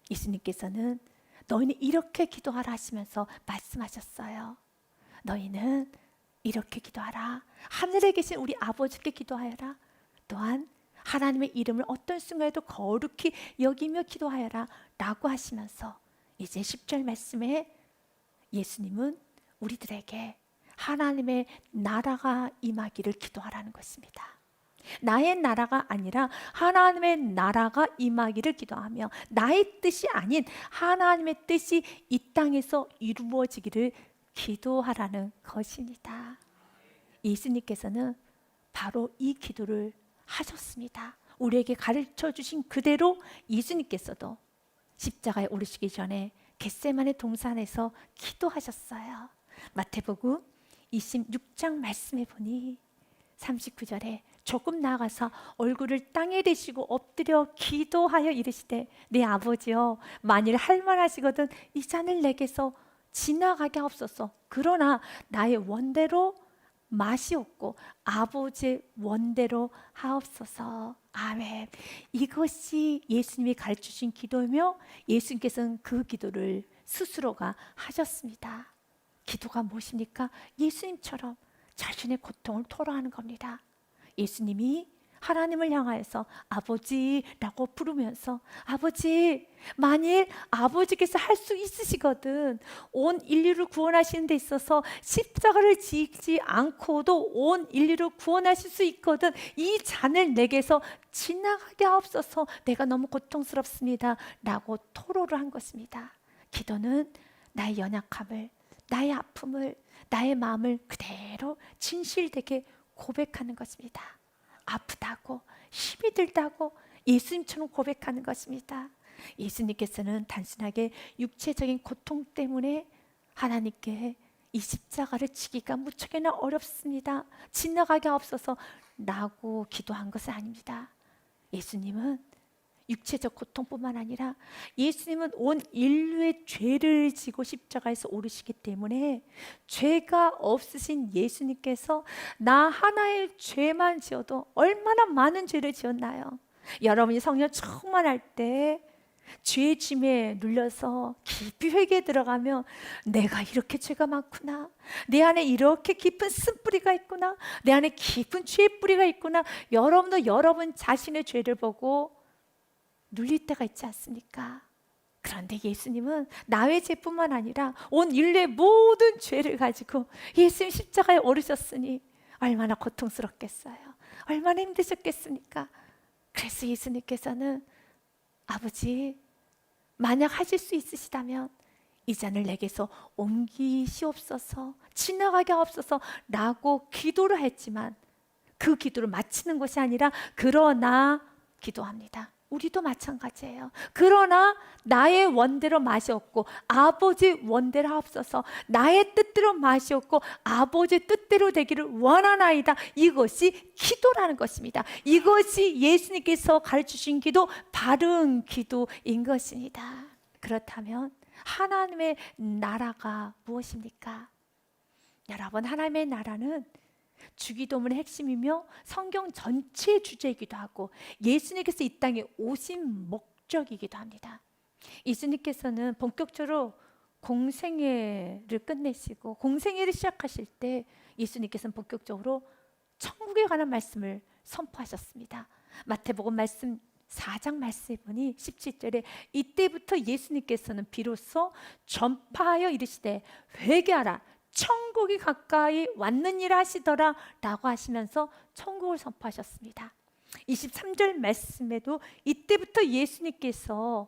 예수님께서는 너희는 이렇게 기도하라 하시면서 말씀하셨어요. 너희는 이렇게 기도하라. 하늘에 계신 우리 아버지께 기도하여라. 또한 하나님의 이름을 어떤 순간에도 거룩히 여기며 기도하여라 라고 하시면서 이제 10절 말씀에 예수님은 우리들에게 하나님의 나라가 임하기를 기도하라는 것입니다. 나의 나라가 아니라 하나님의 나라가 임하기를 기도하며 나의 뜻이 아닌 하나님의 뜻이 이 땅에서 이루어지기를 기도하라는 것입니다. 예수님께서는 바로 이 기도를 하셨습니다. 우리에게 가르쳐 주신 그대로 예수님께서도 십자가에 오르시기 전에 겟세마네 동산에서 기도하셨어요. 마태복음 26장 말씀해 보니 39절에 조금 나아가서 얼굴을 땅에 대시고 엎드려 기도하여 이르시되 내 아버지여 만일 할만하시거든 이 잔을 내게서 지나가게 하옵소서. 그러나 나의 원대로 마시옵고 아버지의 원대로 하옵소서. 아멘. 이것이 예수님이 가르치신 기도이며 예수님께서는 그 기도를 스스로가 하셨습니다. 기도가 무엇입니까? 예수님처럼 자신의 고통을 토로하는 겁니다. 예수님이 하나님을 향하여서 아버지라고 부르면서 아버지, 만일 아버지께서 할 수 있으시거든 온 인류를 구원하시는 데 있어서 십자가를 지지 않고도 온 인류를 구원하실 수 있거든 이 잔을 내게서 지나가게 하옵소서. 내가 너무 고통스럽습니다 라고 토로를 한 것입니다. 기도는 나의 연약함을, 나의 아픔을, 나의 마음을 그대로 진실되게 고백하는 것입니다. 아프다고, 힘이 들다고 예수님처럼 고백하는 것입니다. 예수님께서는 단순하게 육체적인 고통 때문에 하나님께 이 십자가를 지기가 무척이나 어렵습니다, 지나가게 하옵소서 라고 기도한 것은 아닙니다. 예수님은 육체적 고통뿐만 아니라 예수님은 온 인류의 죄를 지고 십자가에서 오르시기 때문에 죄가 없으신 예수님께서 나 하나의 죄만 지어도 얼마나 많은 죄를 지었나요? 여러분이 성령 충만할 때 죄짐에 눌려서 깊이 회개에 들어가면 내가 이렇게 죄가 많구나, 내 안에 이렇게 깊은 쓴뿌리가 있구나, 내 안에 깊은 죄의 뿌리가 있구나. 여러분도 여러분 자신의 죄를 보고 눌릴 때가 있지 않습니까? 그런데 예수님은 나의 죄뿐만 아니라 온 인류의 모든 죄를 가지고 예수님 십자가에 오르셨으니 얼마나 고통스럽겠어요? 얼마나 힘드셨겠습니까? 그래서 예수님께서는 아버지, 만약 하실 수 있으시다면 이 잔을 내게서 옮기시옵소서, 지나가게 하옵소서 라고 기도를 했지만 그 기도를 마치는 것이 아니라 그러나 기도합니다. 우리도 마찬가지예요. 그러나 나의 원대로 마시옵고 아버지 원대로 하옵소서. 나의 뜻대로 마시옵고 아버지 뜻대로 되기를 원하나이다. 이것이 기도라는 것입니다. 이것이 예수님께서 가르치신 기도, 바른 기도인 것입니다. 그렇다면 하나님의 나라가 무엇입니까? 여러분, 하나님의 나라는 주기도문의 핵심이며 성경 전체의 주제이기도 하고 예수님께서 이 땅에 오신 목적이기도 합니다. 예수님께서는 본격적으로 공생애를 끝내시고 공생애를 시작하실 때 예수님께서는 본격적으로 천국에 관한 말씀을 선포하셨습니다. 마태복음 말씀 4장 말씀해 보니 17절에 이때부터 예수님께서는 비로소 전파하여 이르시되 회개하라, 천국이 가까이 왔느니라 하시더라 라고 하시면서 천국을 선포하셨습니다. 23절 말씀에도 이때부터 예수님께서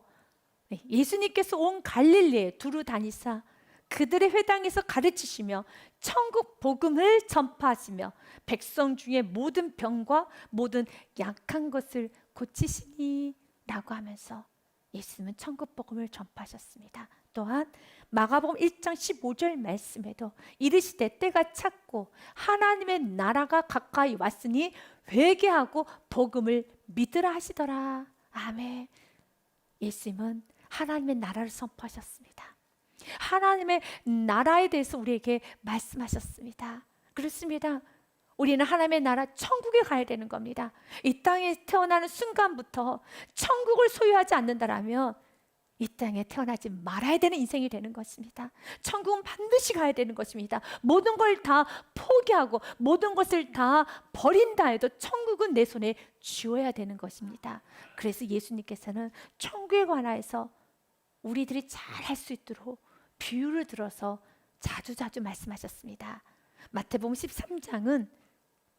온 갈릴리에 두루 다니사 그들의 회당에서 가르치시며 천국 복음을 전파하시며 백성 중에 모든 병과 모든 약한 것을 고치시니 라고 하면서 예수님은 천국 복음을 전파하셨습니다. 또한 마가복음 1장 15절 말씀에도 이르시되 때가 찼고 하나님의 나라가 가까이 왔으니 회개하고 복음을 믿으라 하시더라. 아멘. 예수님은 하나님의 나라를 선포하셨습니다. 하나님의 나라에 대해서 우리에게 말씀하셨습니다. 그렇습니다. 우리는 하나님의 나라 천국에 가야 되는 겁니다. 이 땅에 태어나는 순간부터 천국을 소유하지 않는다라면 이 땅에 태어나지 말아야 되는 인생이 되는 것입니다. 천국은 반드시 가야 되는 것입니다. 모든 걸 다 포기하고 모든 것을 다 버린다 해도 천국은 내 손에 쥐어야 되는 것입니다. 그래서 예수님께서는 천국에 관하여서 우리들이 잘 할 수 있도록 비유를 들어서 자주자주 말씀하셨습니다. 마태복음 13장은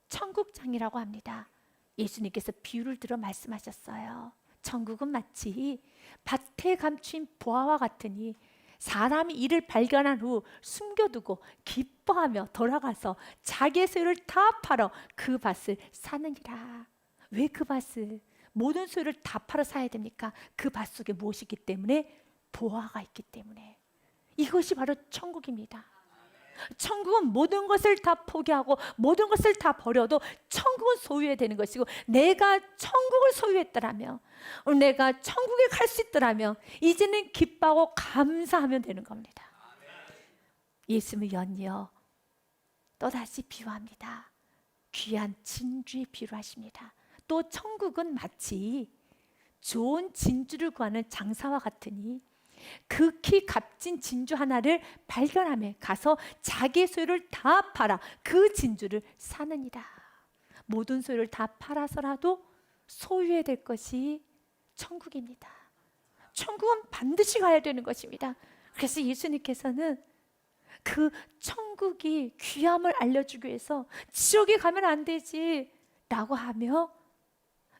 천국장이라고 합니다. 예수님께서 비유를 들어 말씀하셨어요. 천국은 마치 밭에 감춘 보화와 같으니 사람이 이를 발견한 후 숨겨두고 기뻐하며 돌아가서 자기의 소유를 다 팔아 그 밭을 사느니라. 왜 그 밭을, 모든 소유를 다 팔아 사야 됩니까? 그 밭 속에 무엇이 있기 때문에? 보화가 있기 때문에. 이것이 바로 천국입니다. 천국은 모든 것을 다 포기하고 모든 것을 다 버려도 천국은 소유해야 되는 것이고, 내가 천국을 소유했더라면, 내가 천국에 갈 수 있더라면 이제는 기뻐하고 감사하면 되는 겁니다. 예수님은 연이어 또다시 비유합니다. 귀한 진주의 비유를 하십니다. 또 천국은 마치 좋은 진주를 구하는 장사와 같으니 극히 값진 진주 하나를 발견하며 가서 자기의 소유를 다 팔아 그 진주를 사느니라. 모든 소유를 다 팔아서라도 소유해야 될 것이 천국입니다. 천국은 반드시 가야 되는 것입니다. 그래서 예수님께서는 그 천국이 귀함을 알려주기 위해서 지옥에 가면 안 되지 라고 하며,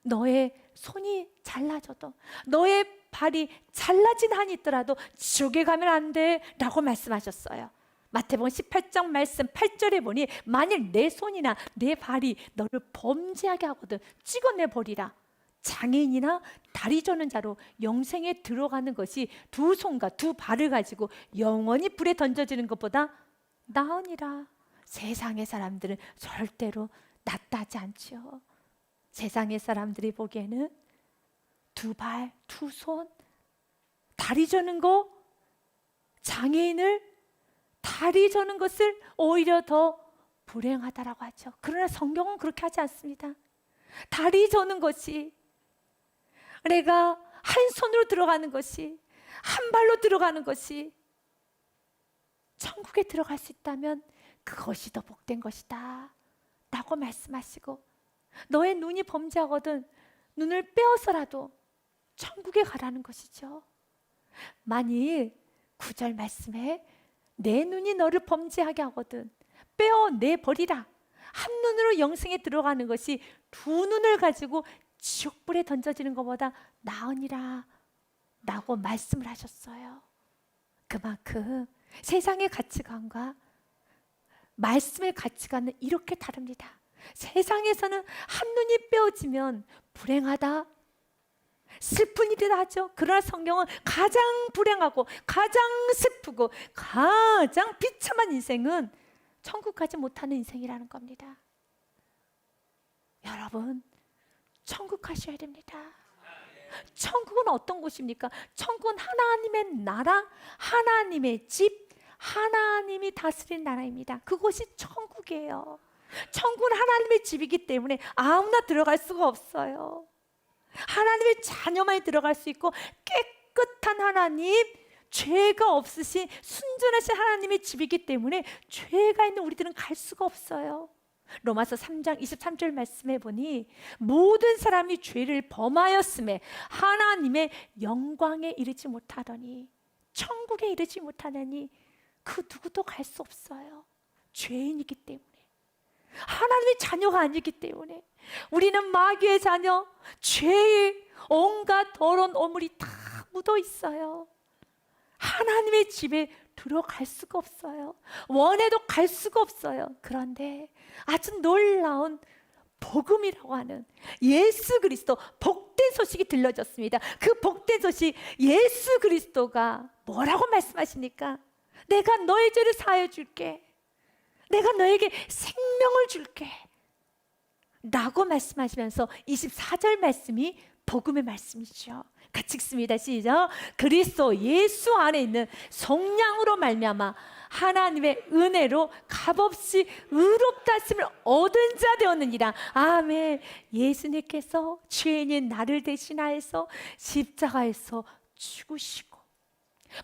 너의 손이 잘라져도, 너의 발이 잘라진 한이 있더라도 지옥에 가면 안 돼 라고 말씀하셨어요. 마태복음 18장 말씀 8절에 보니, 만일 내 손이나 내 발이 너를 범죄하게 하거든 찍어내버리라. 장애인이나 다리 저는 자로 영생에 들어가는 것이 두 손과 두 발을 가지고 영원히 불에 던져지는 것보다 나으니라. 세상의 사람들은 절대로 낫다 하지 않지요. 세상의 사람들이 보기에는 두 발, 두 손, 다리 저는 거, 장애인을 다리 저는 것을 오히려 더 불행하다라고 하죠. 그러나 성경은 그렇게 하지 않습니다. 다리 저는 것이, 내가 한 손으로 들어가는 것이, 한 발로 들어가는 것이 천국에 들어갈 수 있다면 그것이 더 복된 것이다 라고 말씀하시고, 너의 눈이 범죄하거든 눈을 빼어서라도 천국에 가라는 것이죠. 만일 9절 말씀에 내 눈이 너를 범죄하게 하거든 빼어내버리라. 한 눈으로 영생에 들어가는 것이 두 눈을 가지고 지옥불에 던져지는 것보다 나으니라 라고 말씀을 하셨어요. 그만큼 세상의 가치관과 말씀의 가치관은 이렇게 다릅니다. 세상에서는 한 눈이 빼어지면 불행하다, 슬픈 일이다 하죠. 그러나 성경은 가장 불행하고 가장 슬프고 가장 비참한 인생은 천국 가지 못하는 인생이라는 겁니다. 여러분, 천국 가셔야 됩니다. 천국은 어떤 곳입니까? 천국은 하나님의 나라, 하나님의 집, 하나님이 다스린 나라입니다. 그곳이 천국이에요. 천국은 하나님의 집이기 때문에 아무나 들어갈 수가 없어요. 하나님의 자녀만이 들어갈 수 있고, 깨끗한 하나님, 죄가 없으신 순전하신 하나님의 집이기 때문에 죄가 있는 우리들은 갈 수가 없어요. 로마서 3장 23절 말씀해 보니, 모든 사람이 죄를 범하였음에 하나님의 영광에 이르지 못하더니, 천국에 이르지 못하느니 그 누구도 갈 수 없어요. 죄인이기 때문에, 하나님의 자녀가 아니기 때문에. 우리는 마귀의 자녀, 죄의 온갖 더러운 오물이 다 묻어 있어요. 하나님의 집에 들어갈 수가 없어요. 원해도 갈 수가 없어요. 그런데 아주 놀라운 복음이라고 하는 예수 그리스도, 복된 소식이 들려졌습니다. 그 복된 소식, 예수 그리스도가 뭐라고 말씀하십니까? 내가 너의 죄를 사하여 줄게, 내가 너에게 생명을 줄게 라고 말씀하시면서 24절 말씀이 복음의 말씀이죠. 같이 읽습니다. 시작. 그리스도 예수 안에 있는 성령으로 말미암아 하나님의 은혜로 값없이 의롭다 하심을 얻은 자 되었느니라. 아멘. 예수님께서 죄인인 나를 대신하여서 십자가에서 죽으시고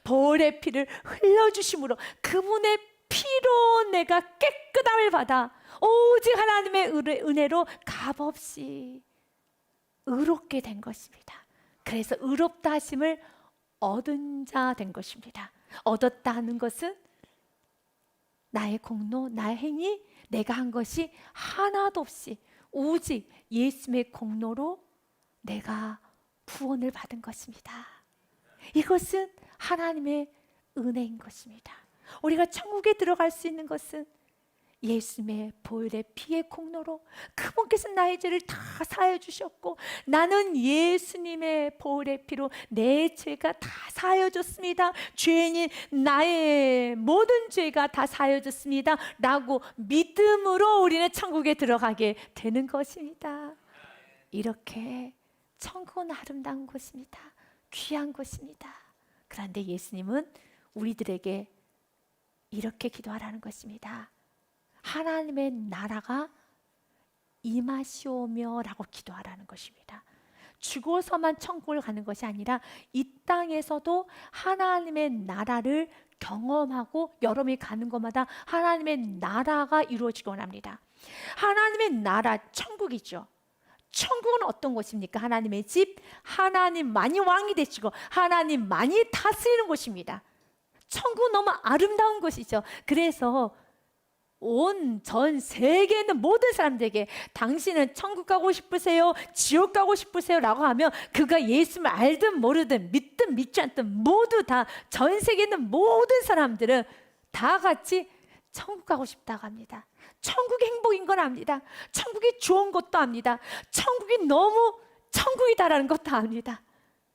보혈의 피를 흘려주심으로 그분의 피로 내가 깨끗함을 받아 오직 하나님의 은혜로 값없이 의롭게 된 것입니다. 그래서 의롭다 하심을 얻은 자 된 것입니다. 얻었다 하는 것은 나의 공로, 나의 행위, 내가 한 것이 하나도 없이 오직 예수님의 공로로 내가 구원을 받은 것입니다. 이것은 하나님의 은혜인 것입니다. 우리가 천국에 들어갈 수 있는 것은 예수님의 보혈의 피의 공로로 그분께서 나의 죄를 다 사하여 주셨고 나는 예수님의 보혈의 피로 내 죄가 다 사하여졌습니다. 죄인인 나의 모든 죄가 다 사하여졌습니다 라고 믿음으로 우리는 천국에 들어가게 되는 것입니다. 이렇게 천국은 아름다운 곳입니다. 귀한 곳입니다. 그런데 예수님은 우리들에게 이렇게 기도하라는 것입니다. 하나님의 나라가 임하시오며 라고 기도하라는 것입니다. 죽어서만 천국을 가는 것이 아니라 이 땅에서도 하나님의 나라를 경험하고 여러분이 가는 곳마다 하나님의 나라가 이루어지곤 합니다. 하나님의 나라, 천국이죠. 천국은 어떤 곳입니까? 하나님의 집, 하나님만이 왕이 되시고 하나님만이 다스리는 곳입니다. 천국은 너무 아름다운 곳이죠. 그래서 온 전 세계에 있는 모든 사람들에게 당신은 천국 가고 싶으세요? 지옥 가고 싶으세요? 라고 하면 그가 예수를 알든 모르든 믿든 믿지 않든 모두 다 전 세계에 있는 모든 사람들은 다 같이 천국 가고 싶다고 합니다. 천국이 행복인 건 압니다. 천국이 좋은 것도 압니다. 천국이 너무 천국이다라는 것도 압니다.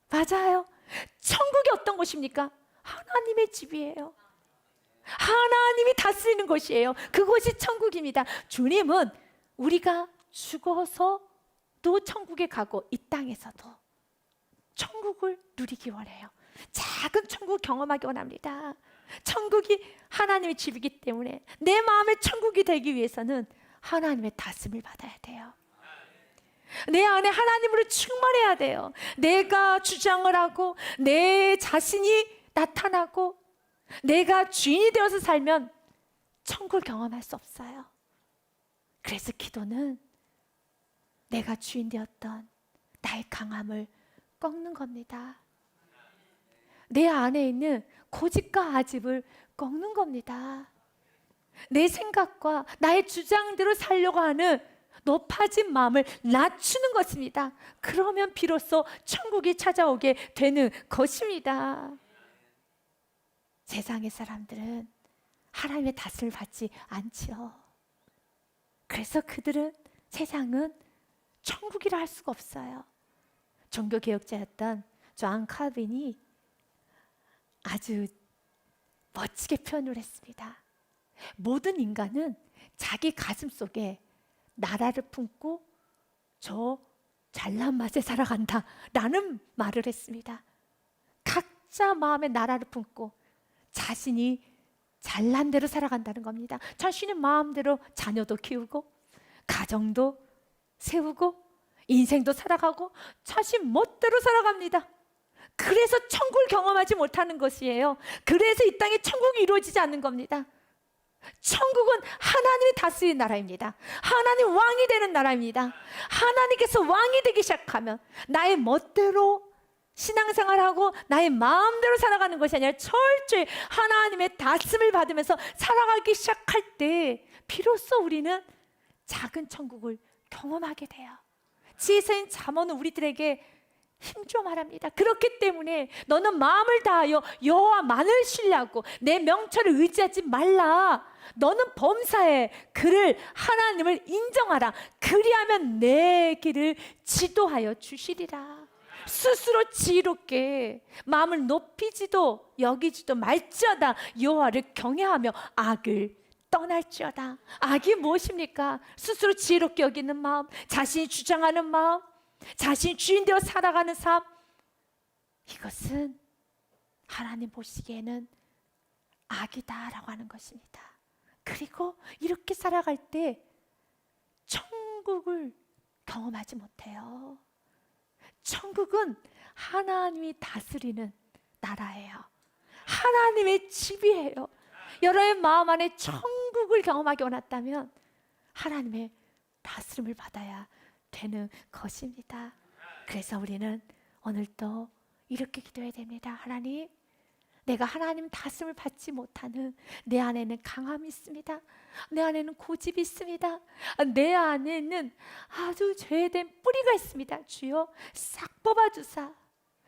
맞아요. 천국이 어떤 곳입니까? 하나님의 집이에요. 하나님이 다스리는 곳이에요. 그곳이 천국입니다. 주님은 우리가 죽어서도 천국에 가고 이 땅에서도 천국을 누리기 원해요. 작은 천국 경험하기 원합니다. 천국이 하나님의 집이기 때문에 내 마음의 천국이 되기 위해서는 하나님의 다스림을 받아야 돼요. 내 안에 하나님으로 충만해야 돼요. 내가 주장을 하고 내 자신이 나타나고 내가 주인이 되어서 살면 천국을 경험할 수 없어요. 그래서 기도는 내가 주인 되었던 나의 강함을 꺾는 겁니다. 내 안에 있는 고집과 아집을 꺾는 겁니다. 내 생각과 나의 주장대로 살려고 하는 높아진 마음을 낮추는 것입니다. 그러면 비로소 천국이 찾아오게 되는 것입니다. 세상의 사람들은 하나님의 다스림을 받지 않지요. 그래서 그들은 세상은 천국이라 할 수가 없어요. 종교개혁자였던 존 칼빈이 아주 멋지게 표현을 했습니다. 모든 인간은 자기 가슴 속에 나라를 품고 저 잘난 맛에 살아간다 라는 말을 했습니다. 각자 마음에 나라를 품고 자신이 잘난 대로 살아간다는 겁니다. 자신의 마음대로 자녀도 키우고 가정도 세우고 인생도 살아가고 자신 멋대로 살아갑니다. 그래서 천국을 경험하지 못하는 것이에요. 그래서 이 땅에 천국이 이루어지지 않는 겁니다. 천국은 하나님이 다스리는 나라입니다. 하나님 왕이 되는 나라입니다. 하나님께서 왕이 되기 시작하면 나의 멋대로 신앙생활하고 나의 마음대로 살아가는 것이 아니라 철저히 하나님의 다스림을 받으면서 살아가기 시작할 때 비로소 우리는 작은 천국을 경험하게 돼요. 지혜서인 잠언은 우리들에게 힘 좀 말합니다. 그렇기 때문에 너는 마음을 다하여 여호와만을 신뢰하고 내 명철을 의지하지 말라. 너는 범사에 그를 하나님을 인정하라. 그리하면 내 길을 지도하여 주시리라. 스스로 지혜롭게 마음을 높이지도 여기지도 말지어다. 여호와를 경외하며 악을 떠날지어다. 악이 무엇입니까? 스스로 지혜롭게 여기는 마음, 자신이 주장하는 마음, 자신이 주인 되어 살아가는 삶. 이것은 하나님 보시기에는 악이다라고 하는 것입니다. 그리고 이렇게 살아갈 때 천국을 경험하지 못해요. 천국은 하나님이 다스리는 나라예요. 하나님의 집이에요. 여러분의 마음 안에 천국을 경험하기 원한다면 하나님의 다스림을 받아야 되는 것입니다. 그래서 우리는 오늘도 이렇게 기도해야 됩니다. 하나님, 내가 하나님 다스림을 받지 못하는 내 안에는 강함이 있습니다. 내 안에는 고집이 있습니다. 내 안에는 아주 죄된 뿌리가 있습니다. 주여 싹 뽑아주사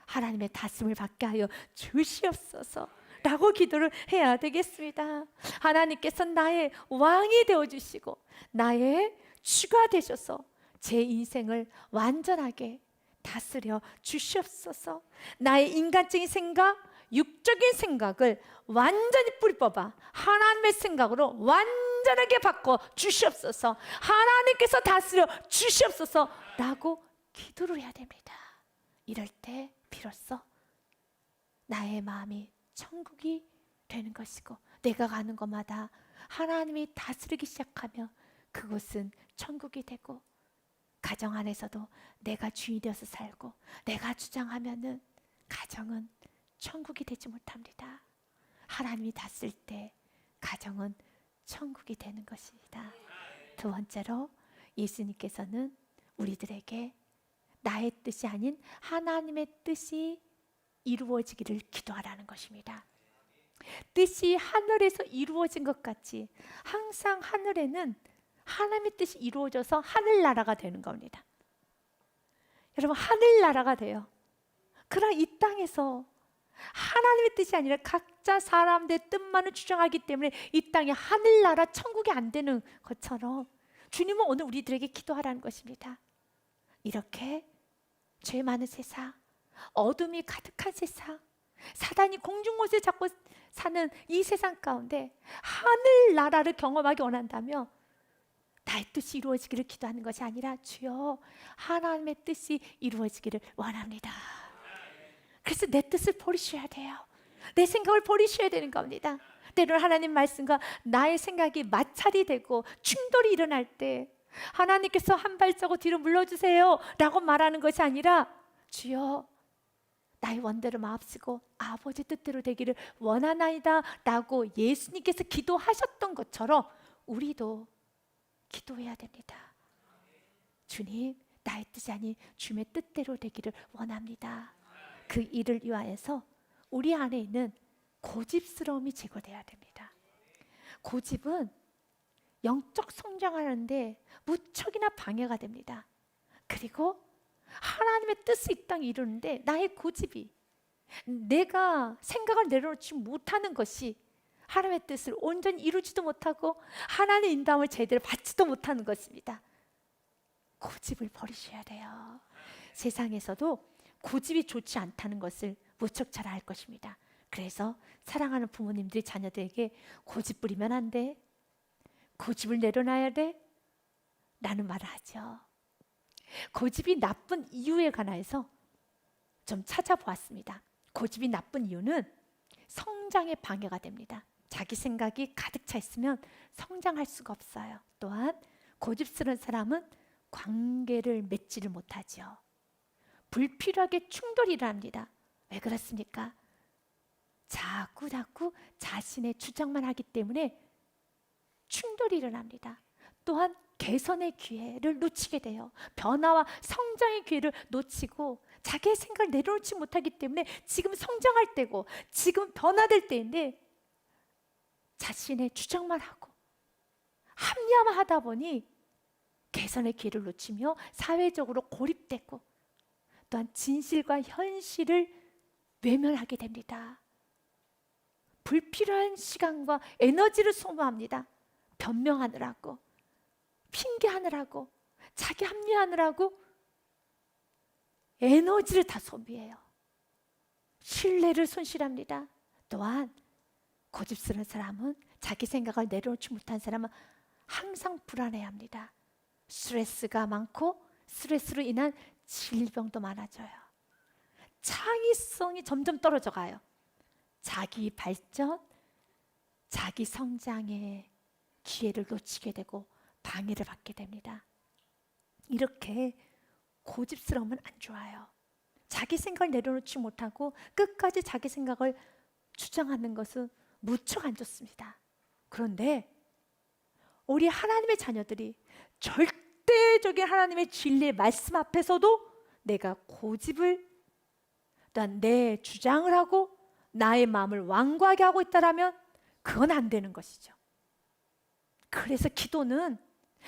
하나님의 다스림을 받게 하여 주시옵소서 라고 기도를 해야 되겠습니다. 하나님께서 나의 왕이 되어주시고 나의 주가 되셔서 제 인생을 완전하게 다스려 주시옵소서. 나의 인간적인 생각, 육적인 생각을 완전히 뿌리 뽑아 하나님의 생각으로 완전하게 바꿔 주시옵소서. 하나님께서 다스려 주시옵소서 라고 기도를 해야 됩니다. 이럴 때 비로소 나의 마음이 천국이 되는 것이고 내가 가는 곳마다 하나님이 다스리기 시작하며 그곳은 천국이 되고 가정 안에서도 내가 주인이 되어서 살고 내가 주장하면은 가정은 천국이 되지 못합니다. 하나님이 다스릴 때 가정은 천국이 되는 것입니다. 두 번째로 예수님께서는 우리들에게 나의 뜻이 아닌 하나님의 뜻이 이루어지기를 기도하라는 것입니다. 뜻이 하늘에서 이루어진 것 같이 항상 하늘에는 하나님의 뜻이 이루어져서 하늘나라가 되는 겁니다. 여러분, 하늘나라가 돼요. 그러나 이 땅에서 하나님의 뜻이 아니라 각자 사람들의 뜻만을 주장하기 때문에 이 땅에 하늘나라 천국이 안 되는 것처럼 주님은 오늘 우리들에게 기도하라는 것입니다. 이렇게 죄 많은 세상, 어둠이 가득한 세상, 사단이 공중곳에 잡고 사는 이 세상 가운데 하늘나라를 경험하기 원한다면 나의 뜻이 이루어지기를 기도하는 것이 아니라 주여 하나님의 뜻이 이루어지기를 원합니다. 그래서 내 뜻을 버리셔야 돼요. 내 생각을 버리셔야 되는 겁니다. 때로는 하나님 말씀과 나의 생각이 마찰이 되고 충돌이 일어날 때 하나님께서 한 발자국 뒤로 물러주세요 라고 말하는 것이 아니라 주여 나의 원대로 마옵시고 아버지 뜻대로 되기를 원하나이다 라고 예수님께서 기도하셨던 것처럼 우리도 기도해야 됩니다. 주님, 나의 뜻이 아닌 주님의 뜻대로 되기를 원합니다. 그 일을 위하여서 우리 안에 있는 고집스러움이 제거돼야 됩니다. 고집은 영적 성장하는데 무척이나 방해가 됩니다. 그리고 하나님의 뜻을 이 땅에 이루는데 나의 고집이 내가 생각을 내려놓지 못하는 것이 하나님의 뜻을 온전히 이루지도 못하고 하나님의 인도함을 제대로 받지도 못하는 것입니다. 고집을 버리셔야 돼요. 세상에서도 고집이 좋지 않다는 것을 무척 잘 알 것입니다. 그래서 사랑하는 부모님들이 자녀들에게 고집 부리면 안 돼, 고집을 내려놔야 돼 라는 말을 하죠. 고집이 나쁜 이유에 관해서 좀 찾아보았습니다. 고집이 나쁜 이유는 성장에 방해가 됩니다. 자기 생각이 가득 차 있으면 성장할 수가 없어요. 또한 고집스러운 사람은 관계를 맺지를 못하죠. 불필요하게 충돌이 일어납니다. 왜 그렇습니까? 자꾸 자신의 주장만 하기 때문에 충돌이 일어납니다. 또한 개선의 기회를 놓치게 돼요. 변화와 성장의 기회를 놓치고 자기의 생각을 내려놓지 못하기 때문에 지금 성장할 때고 지금 변화될 때인데 자신의 주장만 하고 합리화만 하다 보니 개선의 기회를 놓치며 사회적으로 고립되고 또한 진실과 현실을 외면하게 됩니다. 불필요한 시간과 에너지를 소모합니다. 변명하느라고, 핑계하느라고, 자기 합리하느라고 에너지를 다 소비해요. 신뢰를 손실합니다. 또한 고집스러운 사람은 자기 생각을 내려놓지 못한 사람은 항상 불안해합니다. 스트레스가 많고 스트레스로 인한 질병도 많아져요. 창의성이 점점 떨어져 가요. 자기 발전, 자기 성장의 기회를 놓치게 되고 방해를 받게 됩니다. 이렇게 고집스러우면 안 좋아요. 자기 생각을 내려놓지 못하고 끝까지 자기 생각을 주장하는 것은 무척 안 좋습니다. 그런데 우리 하나님의 자녀들이 절대적인 하나님의 진리의 말씀 앞에서도 내가 고집을, 또한 내 주장을 하고 나의 마음을 완고하게 하고 있다라면 그건 안 되는 것이죠. 그래서 기도는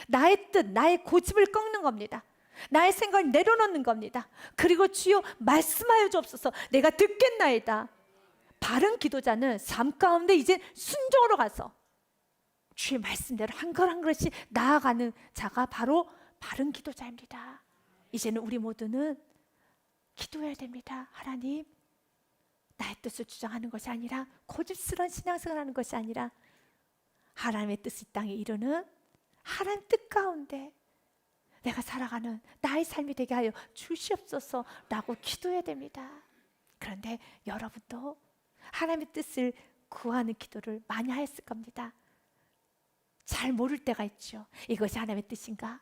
나의 뜻, 나의 고집을 꺾는 겁니다. 나의 생각을 내려놓는 겁니다. 그리고 주여 말씀하여 주옵소서, 내가 듣겠나이다. 바른 기도자는 삶 가운데 이제 순종으로 가서 주의 말씀대로 한 걸 한 걸씩 나아가는 자가 바로 바른 기도자입니다. 이제는 우리 모두는 기도해야 됩니다. 하나님, 나의 뜻을 주장하는 것이 아니라, 고집스러운 신앙생활을 하는 것이 아니라 하나님의 뜻이 이 땅에 이루는 하나님 뜻 가운데 내가 살아가는 나의 삶이 되게 하여 주시옵소서 라고 기도해야 됩니다. 그런데 여러분도 하나님의 뜻을 구하는 기도를 많이 하였을 겁니다. 잘 모를 때가 있죠. 이것이 하나님의 뜻인가?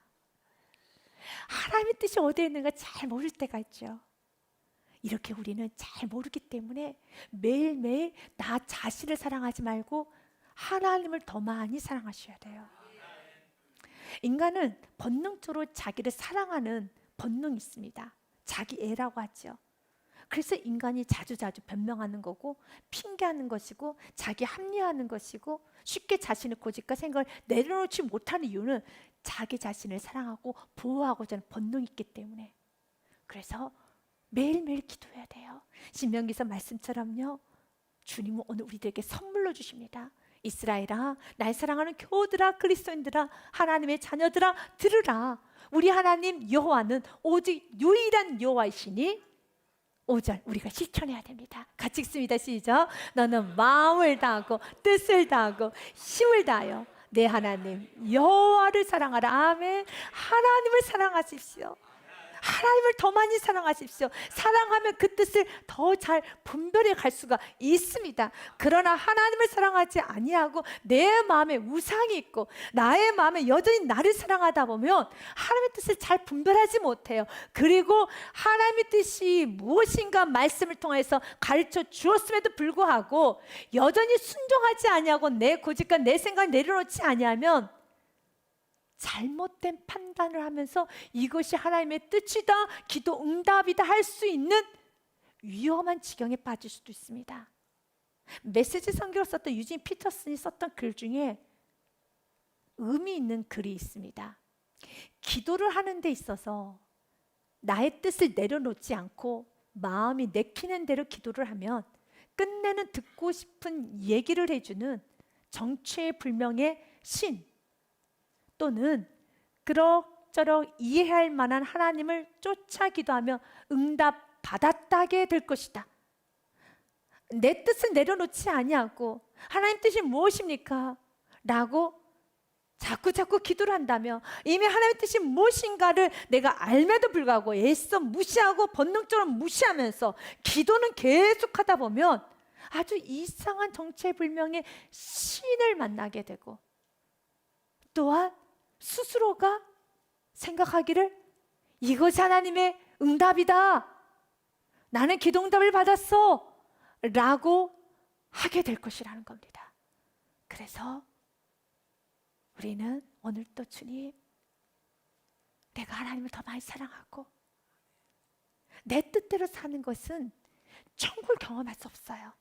하나님의 뜻이 어디에 있는가 잘 모를 때가 있죠. 이렇게 우리는 잘 모르기 때문에 매일매일 나 자신을 사랑하지 말고 하나님을 더 많이 사랑하셔야 돼요. 인간은 본능적으로 자기를 사랑하는 본능이 있습니다. 자기 애라고 하죠. 그래서 인간이 자주자주 변명하는 거고, 핑계하는 것이고, 자기 합리화하는 것이고, 쉽게 자신의 고집과 생각을 내려놓지 못하는 이유는 자기 자신을 사랑하고 보호하고자 하는 본능이 있기 때문에. 그래서 매일매일 기도해야 돼요. 신명기서 말씀처럼요, 주님은 오늘 우리들에게 선물로 주십니다. 이스라엘아, 날 사랑하는 교우들아, 그리스도인들아, 하나님의 자녀들아, 들으라. 우리 하나님 여호와는 오직 유일한 여호와이시니 5절 우리가 실천해야 됩니다. 같이 읽습니다. 시작. 너는 마음을 다하고 뜻을 다하고 힘을 다하여 내 하나님 여호와를 사랑하라. 아멘. 하나님을 사랑하십시오. 하나님을 더 많이 사랑하십시오. 사랑하면 그 뜻을 더 잘 분별해 갈 수가 있습니다. 그러나 하나님을 사랑하지 아니하고 내 마음에 우상이 있고 나의 마음에 여전히 나를 사랑하다 보면 하나님의 뜻을 잘 분별하지 못해요. 그리고 하나님의 뜻이 무엇인가 말씀을 통해서 가르쳐 주었음에도 불구하고 여전히 순종하지 아니하고 내 고집과 내 생각을 내려놓지 아니하면 잘못된 판단을 하면서 이것이 하나님의 뜻이다, 기도 응답이다 할 수 있는 위험한 지경에 빠질 수도 있습니다. 메시지 선교를 썼던 유진 피터슨이 썼던 글 중에 의미 있는 글이 있습니다. 기도를 하는 데 있어서 나의 뜻을 내려놓지 않고 마음이 내키는 대로 기도를 하면 끝내는 듣고 싶은 얘기를 해주는 정체불명의 신 또는 그럭저럭 이해할 만한 하나님을 쫓아 기도하며 응답 받았다게 될 것이다. 내 뜻을 내려놓지 아니하고 하나님 뜻이 무엇입니까? 라고 자꾸 기도를 한다며 이미 하나님의 뜻이 무엇인가를 내가 알매도 불구하고 애써 무시하고 본능적으로 무시하면서 기도는 계속하다 보면 아주 이상한 정체불명의 신을 만나게 되고 또한 스스로가 생각하기를 이것이 하나님의 응답이다, 나는 기도 응답을 받았어 라고 하게 될 것이라는 겁니다. 그래서 우리는 오늘 또 주님, 내가 하나님을 더 많이 사랑하고 내 뜻대로 사는 것은 천국을 경험할 수 없어요.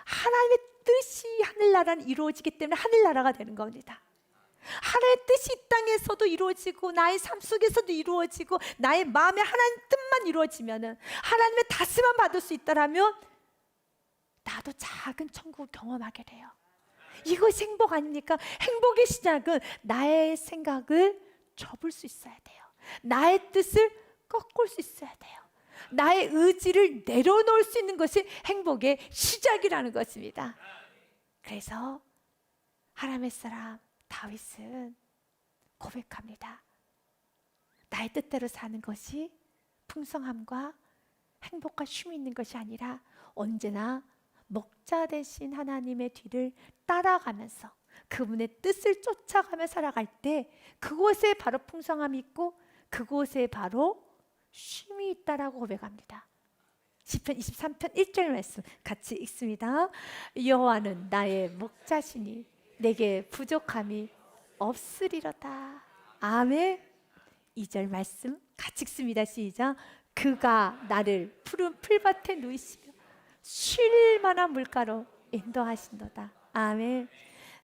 하나님의 뜻이 하늘나라는 이루어지기 때문에 하늘나라가 되는 겁니다. 하나님의 뜻이 이 땅에서도 이루어지고 나의 삶 속에서도 이루어지고 나의 마음에 하나님 뜻만 이루어지면 하나님의 다스만 받을 수 있다면 나도 작은 천국을 경험하게 돼요. 이것이 행복 아닙니까? 행복의 시작은 나의 생각을 접을 수 있어야 돼요. 나의 뜻을 꺾을 수 있어야 돼요. 나의 의지를 내려놓을 수 있는 것이 행복의 시작이라는 것입니다. 그래서 하나님의 사람 다윗은 고백합니다. 나의 뜻대로 사는 것이 풍성함과 행복과 쉼이 있는 것이 아니라 언제나 목자 되신 하나님의 뒤를 따라가면서 그분의 뜻을 쫓아가며 살아갈 때 그곳에 바로 풍성함이 있고 그곳에 바로 쉼이 있다라고 고백합니다. 시편 23편 1절 말씀 같이 읽습니다. 여호와는 나의 목자시니 내게 부족함이 없으리로다. 아멘. 2절 말씀 같이 읽습니다. 시작. 그가 나를 푸른 풀밭에 누이시며 쉴 만한 물가로 인도하신도다. 아멘.